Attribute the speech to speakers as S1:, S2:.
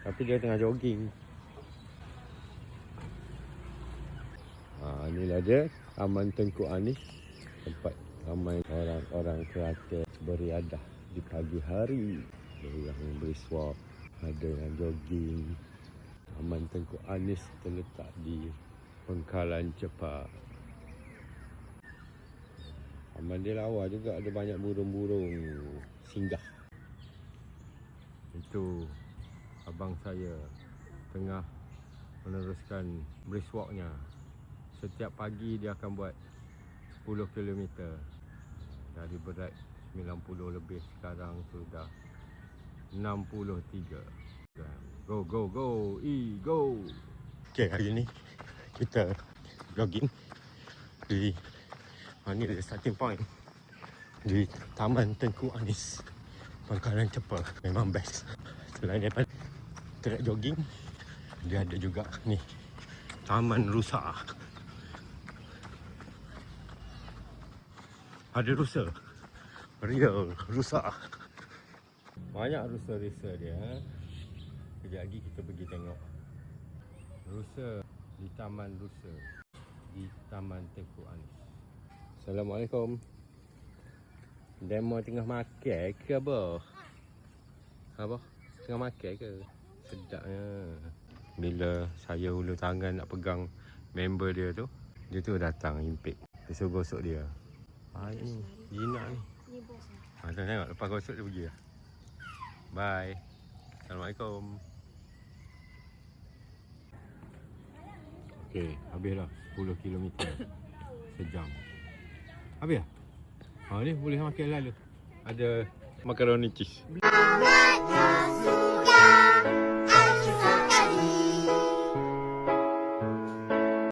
S1: Tapi dia tengah jogging. Inilah dia Taman Tengku Anis, tempat ramai orang-orang kreatif beriadah di pagi hari. Ada yang beriswap, ada yang jogging. Taman Tengku Anis terletak di Pengkalan Cepak. Taman dia lawa juga, ada banyak burung-burung singgah. Itu abang saya tengah meneruskan brisk walknya. Setiap pagi dia akan buat 10 km. Dari berat 90 lebih, sekarang sudah 63. Go, go, go, go. Okay, hari ni kita jogging di ni the starting point di Taman Tengku Anis, Pangkalan Cepak. Memang best. Selain daripada track jogging, dia ada juga ni Taman Rusa. Ada rusa, real rusa. Banyak rusa-rusa dia. Sekejap lagi kita pergi tengok rusa di Taman Rusa di Taman Tengku Anis. Assalamualaikum. Demo tengah makan ke apa? Apa? Tengah makan ke? Sedapnya. Bila saya hulur tangan nak pegang member dia tu datang impit. Dia suruh gosok dia. Ni jinak ni.
S2: Ni bos.
S1: Tengok lepas gosok dia pergi lah. Bye. Assalamualaikum. Okey, habis dah 10 km sejam. Habis dah? Ni boleh makan lalu. Ada macaroni cheese.